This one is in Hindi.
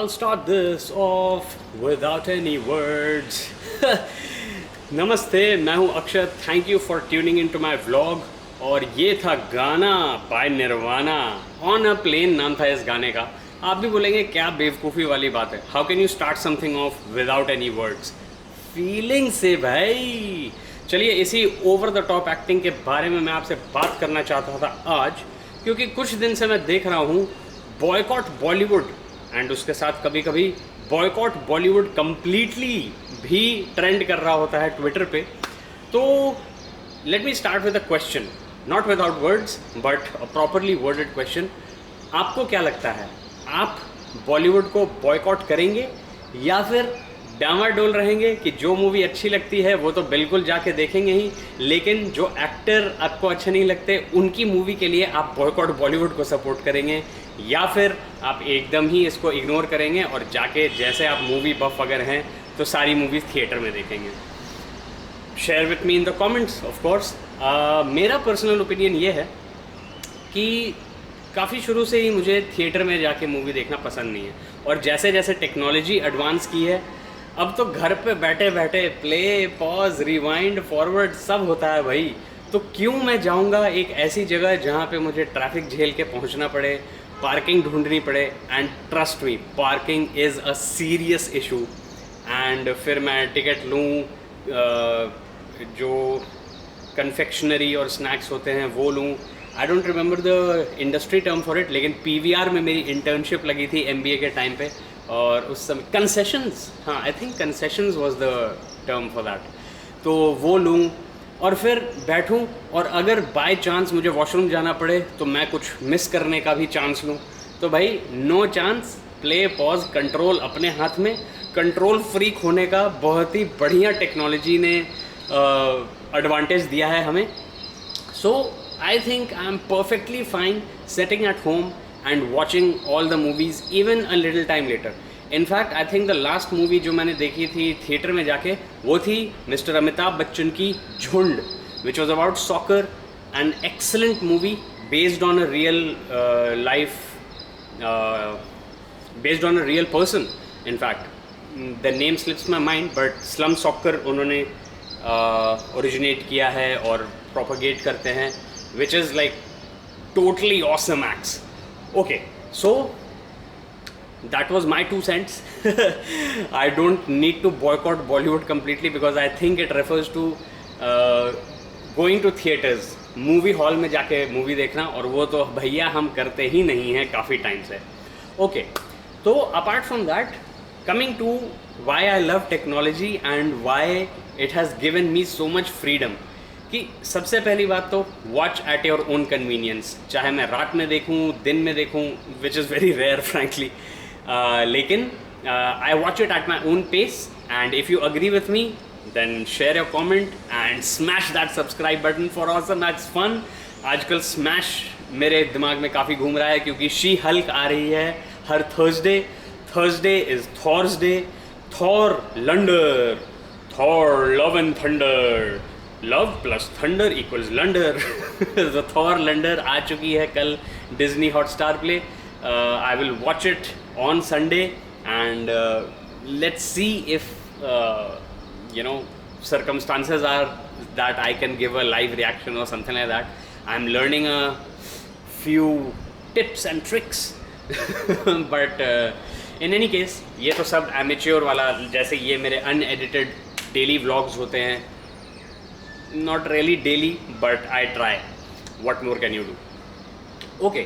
I'll start this off without any words. नमस्ते, मैं हूं Akshat. Thank you for tuning in to my vlog. और ये था गाना by Nirvana. On a plain नाम था इस गाने का. आप भी बोलेंगे क्या बेवकूफ़ी वाली बात है, how can you start something of without any words. Feeling से भाई. चलिए, इसी ओवर द टॉप एक्टिंग के बारे में मैं आपसे बात करना चाहता था आज, क्योंकि कुछ दिन से मैं देख रहा हूँ बॉयकॉट बॉलीवुड एंड उसके साथ कभी कभी बॉयकॉट बॉलीवुड कम्प्लीटली भी ट्रेंड कर रहा होता है ट्विटर पे. तो let me start with a question, not without words but a properly worded question. आपको क्या लगता है, आप बॉलीवुड को बॉयकॉट करेंगे या फिर डामाडोल रहेंगे कि जो मूवी अच्छी लगती है वो तो बिल्कुल जाके देखेंगे ही, लेकिन जो एक्टर आपको अच्छे नहीं लगते उनकी मूवी के लिए आप बॉयकॉट बॉलीवुड को सपोर्ट करेंगे, या फिर आप एकदम ही इसको इग्नोर करेंगे और जाके जैसे आप मूवी बफ अगर हैं तो सारी मूवीज़ थिएटर में देखेंगे. Share with me in the comments of course. मेरा पर्सनल ओपिनियन ये है कि काफ़ी शुरू से ही मुझे थिएटर में जाके मूवी देखना पसंद नहीं है. और जैसे जैसे टेक्नोलॉजी एडवांस की है, अब तो घर पे बैठे बैठे प्ले पॉज रिवाइंड फॉरवर्ड सब होता है भाई. तो क्यों मैं जाऊंगा एक ऐसी जगह जहाँ पे मुझे ट्रैफिक झेल के पहुँचना पड़े, पार्किंग ढूंढनी पड़े. And trust me, parking is a serious issue. And फिर मैं टिकट लूँ, जो कन्फेक्शनरी और स्नैक्स होते हैं वो लूँ. I don't remember the industry term for it, लेकिन पीवीआर में मेरी इंटर्नशिप लगी थी एमबीए के टाइम पे, और उस समय कंसेशंस, हाँ I think concessions was the term for that. तो वो लूँ और फिर बैठूं, और अगर बाय चांस मुझे वॉशरूम जाना पड़े तो मैं कुछ मिस करने का भी चांस लूँ. तो भाई no chance. Play pause control अपने हाथ में. कंट्रोल फ्रीक होने का बहुत ही बढ़िया टेक्नोलॉजी ने एडवांटेज दिया है हमें. So I think I am perfectly fine setting at home and watching all the movies even a little time later. In fact, I think the last movie जो मैंने देखी थी थिएटर में जाके वो थी मिस्टर अमिताभ बच्चन की झुंड, which was about soccer, an excellent movie based on a real life, based on a real person. In fact, the name slips my mind, but Slum Soccer उन्होंने originate किया है और propagate करते हैं, which is like totally awesome acts. Okay, so that was my 2 cents. I don't need to boycott Bollywood completely because I think it refers to going to theaters, movie hall में जाके मूवी देखना, और वो तो भैया हम करते ही नहीं हैं काफ़ी टाइम से. ओके, तो apart from that, coming to why I love technology and why it has given me so much freedom. कि सबसे पहली बात तो watch at your own convenience. चाहे मैं रात में देखूँ, दिन में देखूँ, which is very rare frankly, लेकिन I watch it at my own pace. And if you agree with me then share your comment and smash that subscribe button for awesome ads fun. आजकल स्मैश मेरे दिमाग में काफ़ी घूम रहा है क्योंकि शी हल्क आ रही है हर Thursday. Thursday is Thorsday. Thor Lunder, Thor love and thunder, love plus thunder equals Lunder. तो थॉर लंडर आ चुकी है कल Disney Hotstar play. I will watch it on Sunday and let's see if you know circumstances are that I can give a live reaction or something like that. I'm learning a few tips and tricks. But in any case, ये तो सब amateur वाला, जैसे ये मेरे unedited daily vlogs होते हैं. Not really daily, but I try. What more can you do? Okay.